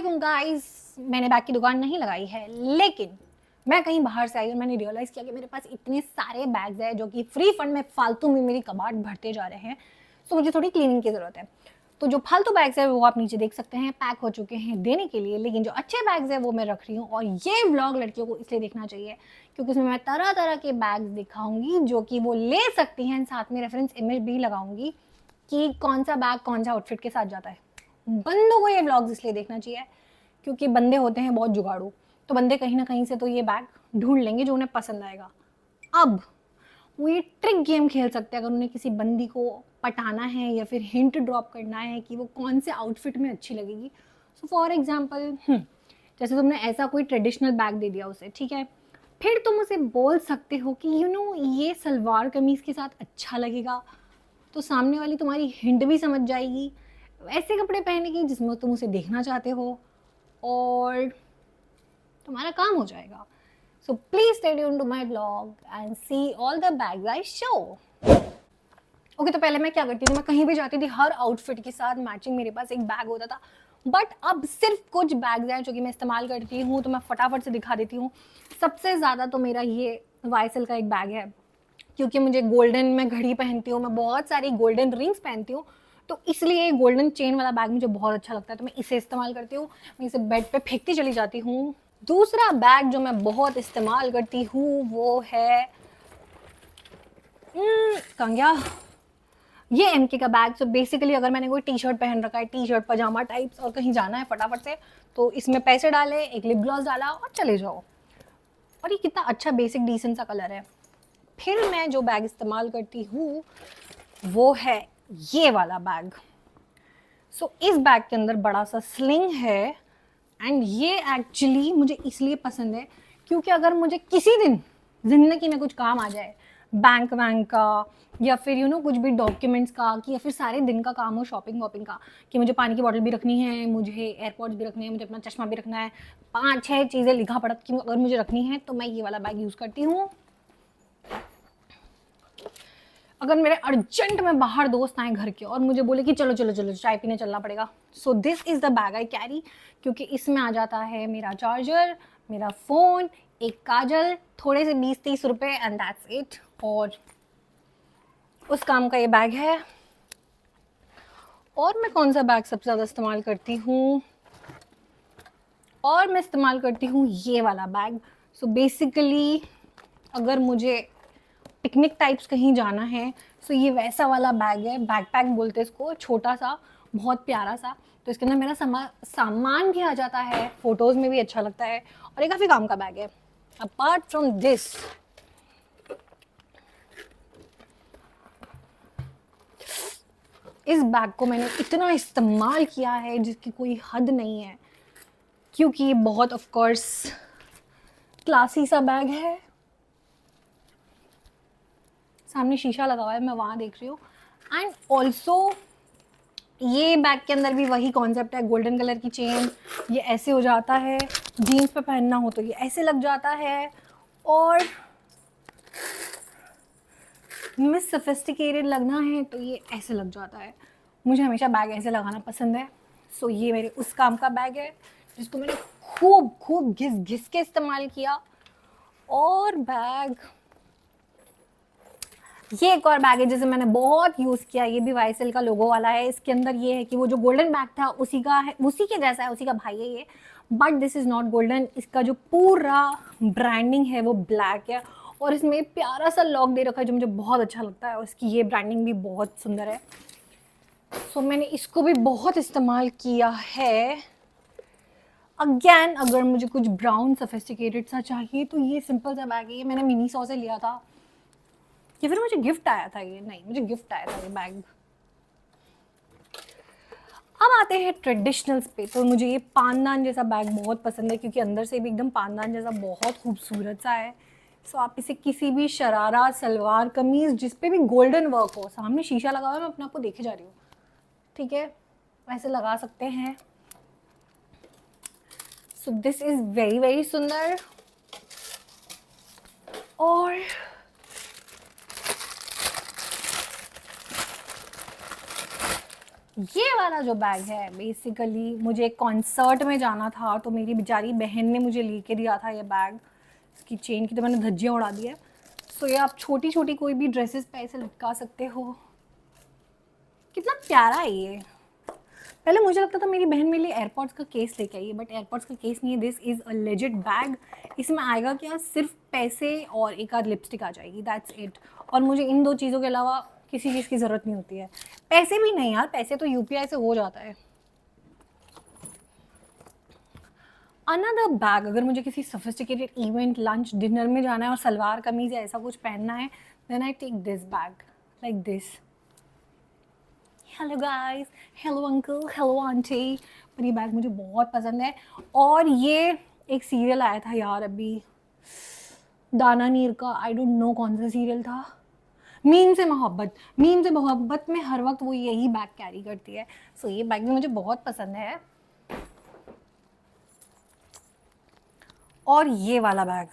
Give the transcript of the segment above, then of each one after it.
अस्सलामुअलैकुम गाइस, मैंने बैग की दुकान नहीं लगाई है, लेकिन मैं कहीं बाहर से आई और मैंने रियलाइज़ किया कि मेरे पास इतने सारे बैग्स हैं जो कि फ्री फंड में फालतू में मेरी कबाड़ भरते जा रहे हैं। तो मुझे थोड़ी क्लीनिंग की ज़रूरत है। तो जो फालतू बैग्स हैं वो आप नीचे देख सकते हैं, पैक हो चुके हैं देने के लिए, लेकिन जो अच्छे बैग्स हैं वो मैं रख रही हूँ। और ये व्लॉग लड़कियों को इसलिए देखना चाहिए क्योंकि उसमें मैं तरह तरह के बैग्स दिखाऊंगी जो कि वो ले सकती हैं। साथ में रेफरेंस इमेज भी लगाऊंगी कि कौन सा बैग कौन सा आउटफिट के साथ जाता है। बंदों को ये व्लॉग्स इसलिए देखना चाहिए क्योंकि बंदे होते हैं बहुत जुगाड़ू, तो बंदे कहीं ना कहीं से तो ये बैग ढूंढ लेंगे जो उन्हें पसंद आएगा। अब वो ये ट्रिक गेम खेल सकते हैं अगर उन्हें किसी बंदी को पटाना है या फिर हिंट ड्रॉप करना है कि वो कौन से आउटफिट में अच्छी लगेगी। सो फॉर एग्जाम्पल जैसे तुमने ऐसा कोई ट्रेडिशनल बैग दे दिया उसे, ठीक है, फिर तुम उसे बोल सकते हो कि ये सलवार कमीज़ के साथ अच्छा लगेगा, तो सामने वाली तुम्हारी हिंट भी समझ जाएगी। ऐसे कपड़े पहने की जिसमें तुम उसे देखना चाहते हो और तुम्हारा काम हो जाएगा। So please stay tuned to my vlog and see all the bags I show. Okay, तो पहले मैं क्या करती थी, मैं कहीं भी जाती थी हर आउटफिट के साथ मैचिंग मेरे पास एक बैग होता था। बट अब सिर्फ कुछ बैग्स हैं जो कि मैं इस्तेमाल करती हूँ, तो मैं फटाफट से दिखा देती हूँ। सबसे ज़्यादा तो मेरा ये YSL का एक बैग है क्योंकि मुझे गोल्डन में घड़ी पहनती हूँ, मैं बहुत सारी गोल्डन रिंग्स पहनती हूँ, तो इसलिए गोल्डन चेन वाला बैग मुझे बहुत अच्छा लगता है, तो मैं इसे इस्तेमाल करती हूँ। मैं इसे बेड पे फेंकती चली जाती हूँ। दूसरा बैग जो मैं बहुत इस्तेमाल करती हूँ वो है कंगया, ये MK का बैग। सो बेसिकली अगर मैंने कोई टी शर्ट पहन रखा है, टी शर्ट पजामा टाइप्स, और कहीं जाना है फटाफट से, तो इसमें पैसे डाले, एक लिप ग्लॉस डाला और चले जाओ। और ये कितना अच्छा बेसिक डिसेंट सा कलर है। फिर मैं जो बैग इस्तेमाल करती हूँ वो है ये वाला बैग। सो इस बैग के अंदर बड़ा सा स्लिंग है एंड ये एक्चुअली मुझे इसलिए पसंद है क्योंकि अगर मुझे किसी दिन ज़िंदगी में कुछ काम आ जाए, बैंक वैंक का या फिर कुछ भी डॉक्यूमेंट्स का, कि या फिर सारे दिन का काम हो शॉपिंग वॉपिंग का, कि मुझे पानी की बॉटल भी रखनी है, मुझे एयरपॉड्स भी रखने हैं, मुझे अपना चश्मा भी रखना है, 5-6 चीज़ें लिखा पढ़ा कि अगर मुझे रखनी है तो मैं ये वाला बैग यूज़ करती हूँ। अगर मेरे अर्जेंट में बाहर दोस्त आए घर के और मुझे बोले कि चलो चलो चलो चाय पीने चलना पड़ेगा, so this is the bag I carry, क्योंकि इसमें आ जाता है मेरा चार्जर, मेरा फ़ोन, एक काजल, थोड़े से 20-30 रुपये एंड दैट्स इट। और उस काम का ये बैग है। और मैं कौन सा बैग सबसे ज़्यादा इस्तेमाल करती हूँ, और मैं इस्तेमाल करती हूँ ये वाला बैग। सो बेसिकली अगर मुझे पिकनिक टाइप्स कहीं जाना है, सो ये वैसा वाला बैग है, बैकपैक बोलते हैं इसको, छोटा सा बहुत प्यारा सा। तो इसके अंदर मेरा सामान भी आ जाता है, फोटोज़ में भी अच्छा लगता है, और ये काफ़ी काम का बैग है। अपार्ट फ्रॉम दिस, इस बैग को मैंने इतना इस्तेमाल किया है जिसकी कोई हद नहीं है, क्योंकि ये बहुत ऑफ कोर्स क्लासी सा बैग है। सामने शीशा लगा हुआ है, मैं वहाँ देख रही हूँ। एंड ऑल्सो ये बैग के अंदर भी वही कॉन्सेप्ट है, गोल्डन कलर की चेन, ये ऐसे हो जाता है, जीन्स पे पहनना हो तो ये ऐसे लग जाता है, और मिस सोफिस्टिकेटेड लगना है तो ये ऐसे लग जाता है। मुझे हमेशा बैग ऐसे लगाना पसंद है। सो ये मेरे उस काम का बैग है जिसको मैंने खूब खूब घिस घिस के इस्तेमाल किया। और बैग, ये एक और बैग है जिसे मैंने बहुत यूज़ किया, ये भी YSL का लोगो वाला है। इसके अंदर ये है कि वो जो गोल्डन बैग था उसी का है, उसी के जैसा है, उसी का भाई है ये, but this is not golden. इसका जो पूरा ब्रांडिंग है वो ब्लैक है, और इसमें प्यारा सा लॉक दे रखा है जो मुझे बहुत अच्छा लगता है, और इसकी ये ब्रांडिंग भी बहुत सुंदर है। सो मैंने इसको भी बहुत इस्तेमाल किया है। अगेन अगर मुझे कुछ ब्राउन सोफिस्टिकेटेड सा चाहिए तो ये सिंपल सा बैग है, ये मैंने मिनीसो से लिया था, या फिर मुझे गिफ्ट आया था, ये नहीं मुझे गिफ्ट आया था ये बैग। अब आते हैं ट्रेडिशनल्स पे, तो मुझे ये पानदान जैसा बैग बहुत पसंद है क्योंकि अंदर से भी एकदम पानदान जैसा बहुत खूबसूरत सा है। सो आप इसे किसी भी शरारा, सलवार कमीज जिस पे भी गोल्डन वर्क हो, सामने शीशा लगा हुआ है, मैं अपने आप को देखे जा रही हूँ, ठीक है, वैसे लगा सकते हैं। So this is very very सुंदर। और ये वाला जो बैग है बेसिकली मुझे एक कॉन्सर्ट में जाना था, तो मेरी बेचारी बहन ने मुझे लेके दिया था ये बैग। इसकी चेन की तो मैंने धज्जियाँ उड़ा दी है। सो ये आप छोटी छोटी कोई भी ड्रेसेस पे ऐसे लटका सकते हो। कितना प्यारा है ये। पहले मुझे लगता था मेरी बहन मेरे लिए एयरपॉड्स का केस लेके आई है, बट एयरपॉड्स का केस नहीं है। This is a legit bag. इसमें आएगा क्या, सिर्फ पैसे और एक आध लिपस्टिक आ जाएगी, दैट्स इट। और मुझे इन दो चीज़ों के अलावा किसी चीज़ की ज़रूरत नहीं होती है। पैसे भी नहीं यार, पैसे तो यूपीआई से हो जाता है। अनदर बैग, अगर मुझे किसी सोफिस्टिकेटेड इवेंट, लंच, डिनर में जाना है और सलवार कमीज या ऐसा कुछ पहनना है, then I take this bag like this. Hello guys, hello uncle, hello aunty. पर ये बैग मुझे बहुत पसंद है। और ये एक सीरियल आया था यार अभी, दाना नीर का, आई डोंट नो कौन सा सीरियल था, मीम से मोहब्बत। मीम से मोहब्बत में हर वक्त वो यही बैग कैरी करती है। सो ये बैग भी मुझे बहुत पसंद है। और ये वाला बैग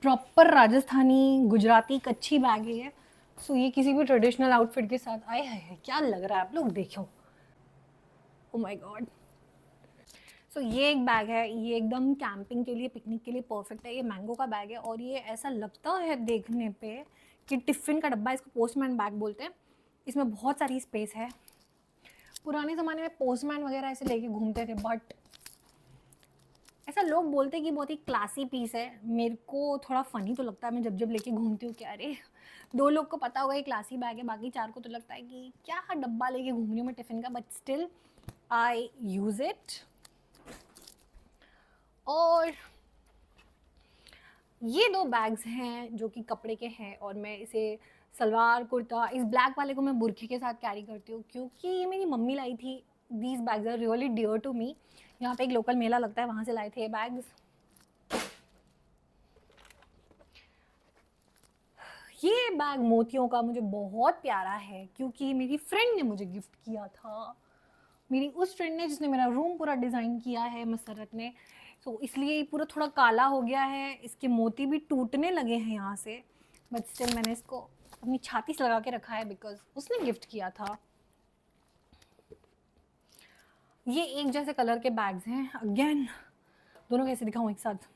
प्रॉपर राजस्थानी गुजराती कच्छी बैग है। सो ये किसी भी ट्रेडिशनल आउटफिट के साथ आए है, क्या लग रहा है आप लोग देखो। Oh my God. सो ये एक बैग है, ये एकदम कैंपिंग के लिए, पिकनिक के लिए परफेक्ट है। ये मैंगो का बैग है और ये ऐसा लगता है देखने पे कि टिफ़िन का डब्बा, इसको पोस्टमैन बैग बोलते हैं। इसमें बहुत सारी स्पेस है। पुराने ज़माने में पोस्टमैन वगैरह ऐसे लेके घूमते थे, बट ऐसा लोग बोलते हैं कि बहुत ही क्लासी पीस है। मेरे को थोड़ा फ़नी तो लगता है, मैं जब जब लेके घूमती हूँ कि अरे, दो लोग को पता होगा ये क्लासी बैग है, बाकी चार को तो लगता है कि क्या डब्बा लेके घूम रही हूँ मैं टिफ़िन का, but still I use it. और ये दो बैग्स हैं जो कि कपड़े के हैं, और मैं इसे सलवार कुर्ता, इस ब्लैक वाले को मैं बुरखे के साथ कैरी करती हूँ क्योंकि ये मेरी मम्मी लाई थी। These bags are really dear to me. यहाँ पे एक लोकल मेला लगता है, वहाँ से लाए थे ये बैग्स। ये बैग मोतियों का मुझे बहुत प्यारा है क्योंकि मेरी फ्रेंड ने मुझे गिफ्ट किया था। मेरी उस फ्रेंड ने जिसने मेरा रूम पूरा डिज़ाइन किया है, मसरत ने। तो इसलिए ये पूरा थोड़ा काला हो गया है, इसके मोती भी टूटने लगे हैं यहाँ से, बट स्टिल मैंने इसको अपनी छाती से लगा के रखा है बिकॉज उसने गिफ्ट किया था। ये एक जैसे कलर के बैग्स हैं, अगेन दोनों कैसे दिखाऊँ एक साथ।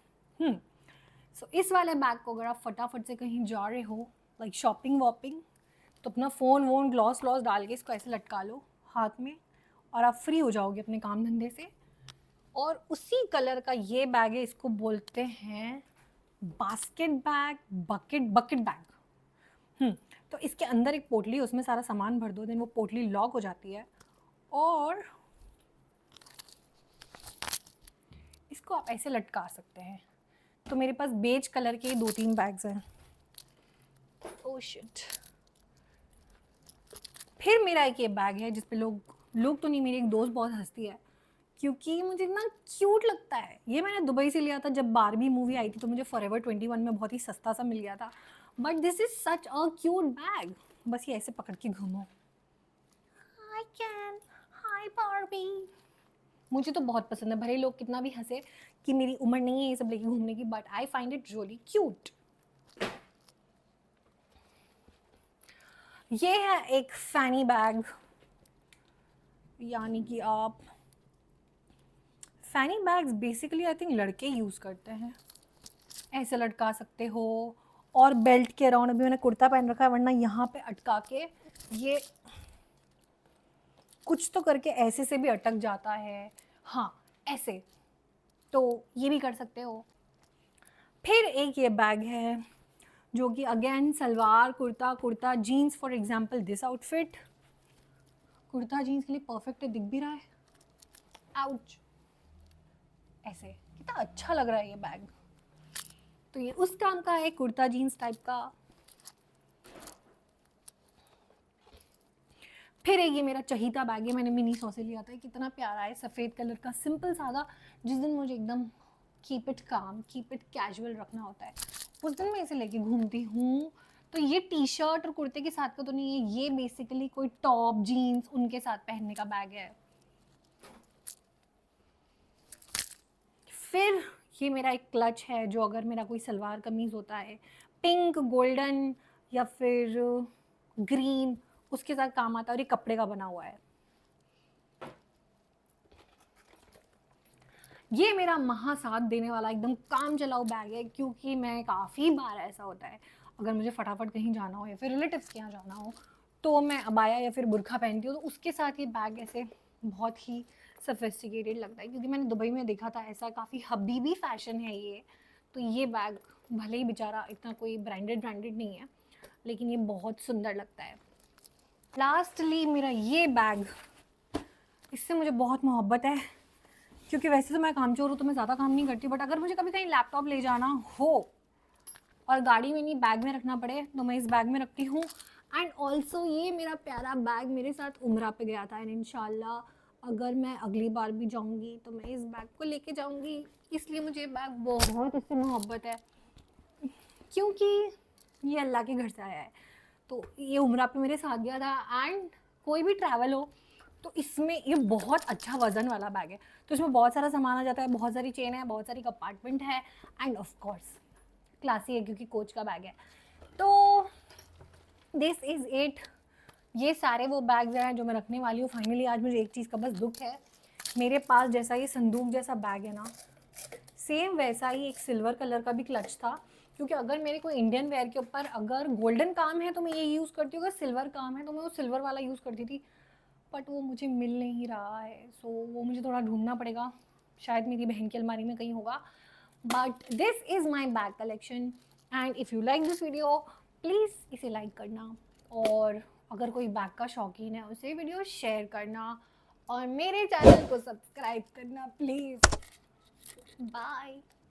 सो इस वाले बैग को अगर आप फटाफट से कहीं जा रहे हो, लाइक शॉपिंग वॉपिंग, तो अपना फ़ोन वोन ग्लॉस व्लॉस डाल के इसको ऐसे लटका लो हाथ में, और आप फ्री हो जाओगे अपने काम धंधे से। और उसी कलर का ये बैग है, इसको बोलते हैं basket bag, bucket bucket bag. तो इसके अंदर एक पोटली, उसमें सारा सामान भर दो, देन वो पोटली लॉक हो जाती है और इसको आप ऐसे लटका सकते हैं। तो मेरे पास बेज कलर के 2-3 बैग्स हैं। Oh shit. फिर मेरा एक ये बैग है जिस पे लोग तो नहीं, मेरी एक दोस्त बहुत हंसती है क्योंकि मुझे इतना क्यूट लगता है। ये मैंने दुबई से लिया था, जब बारबी मूवी आई थी तो मुझे फॉरएवर 21 में बहुत ही सस्ता सा मिल गया था। But this is such a cute bag. बस ये ऐसे पकड़ के घूमो, आई कैन, हाय बारबी। मुझे तो बहुत पसंद है, भले लोग कितना भी हंसे कि मेरी उम्र नहीं है ये सब लेके घूमने की, but I find it really cute. ये है एक फैनी बैग, यानी कि आप फैनी बैग्स बेसिकली आई थिंक लड़के यूज़ करते हैं। ऐसे लटका सकते हो, और बेल्ट के अराउंड, अभी मैंने कुर्ता पहन रखा है वरना यहाँ पे अटका के ये कुछ तो करके ऐसे से भी अटक जाता है। हाँ ऐसे, तो ये भी कर सकते हो। फिर एक ये बैग है जो कि again salwar kurta, kurta jeans, for example this outfit kurta jeans के लिए परफेक्ट है, दिख भी रहा है। आउच, ऐसे कितना अच्छा लग रहा है ये बैग। तो ये उस काम का है, कुर्ता जीन्स टाइप का। फिर एक ये मेरा चहीता बैग है, मैंने मिनी सॉ से लिया था, कितना प्यारा है, सफ़ेद कलर का, सिंपल सादा। जिस दिन मुझे एकदम कीप इट काम, कीप इट कैजुअल रखना होता है, उस दिन मैं इसे लेके घूमती हूँ। तो ये टी शर्ट और कुर्ते के साथ का तो नहीं है, ये बेसिकली कोई टॉप जीन्स उनके साथ पहनने का बैग है। फिर ये मेरा एक क्लच है, जो अगर मेरा कोई सलवार कमीज़ होता है पिंक, गोल्डन या फिर ग्रीन, उसके साथ काम आता है और ये कपड़े का बना हुआ है। ये मेरा महा साथ देने वाला एकदम काम चलाऊ बैग है, क्योंकि मैं काफ़ी बार ऐसा होता है अगर मुझे फटाफट कहीं जाना हो या फिर रिलेटिव्स के यहाँ जाना हो तो मैं अबाया या फिर बुर्खा पहनती हूँ, तो उसके साथ ये बैग ऐसे बहुत ही सफिस्टिकेटेड लगता है, क्योंकि मैंने दुबई में देखा था ऐसा काफ़ी हबीबी फैशन है ये। तो ये बैग भले ही बेचारा इतना कोई ब्रांडेड नहीं है, लेकिन ये बहुत सुंदर लगता है। लास्टली मेरा ये बैग, इससे मुझे बहुत मोहब्बत है, क्योंकि वैसे तो मैं कामचोर हूँ तो मैं ज़्यादा काम नहीं करती, बट अगर मुझे कभी कहीं लैपटॉप ले जाना हो और गाड़ी में नहीं बैग में रखना पड़े तो मैं इस बैग में रखती हूँ। एंड ऑल्सो ये मेरा प्यारा बैग मेरे साथ उम्रा पे गया था, एंड इंशाल्लाह अगर मैं अगली बार भी जाऊँगी तो मैं इस बैग को लेके जाऊँगी, इसलिए मुझे बैग बहुत इससे मोहब्बत है, क्योंकि ये अल्लाह के घर से आया है। तो ये उम्रा पे मेरे साथ गया था, एंड कोई भी ट्रैवल हो तो इसमें ये बहुत अच्छा वज़न वाला बैग है, तो इसमें बहुत सारा सामान आ जाता है, बहुत सारी चेन है, बहुत सारी कंपार्टमेंट है, एंड ऑफ कोर्स क्लासी है क्योंकि कोच का बैग है। तो दिस इज़ इट। ये सारे वो बैग्स हैं जो मैं रखने वाली हूँ। फाइनली आज मुझे एक चीज़ का बस दुख है, मेरे पास जैसा ये संदूक जैसा बैग है ना, सेम वैसा ही एक सिल्वर कलर का भी क्लच था, क्योंकि अगर मेरे को इंडियन वेयर के ऊपर अगर गोल्डन काम है तो मैं ये यूज़ करती हूँ, अगर सिल्वर काम है तो मैं वो सिल्वर वाला यूज़ करती थी, बट वो मुझे मिल नहीं रहा है, सो वो मुझे थोड़ा ढूंढना पड़ेगा, शायद मेरी बहन की अलमारी में कहीं होगा। But this is my bag collection, and if you like this video please इसे लाइक करना, और अगर कोई बैग का शौकीन है उसे वीडियो शेयर करना, और मेरे चैनल को सब्सक्राइब करना प्लीज़। बाय।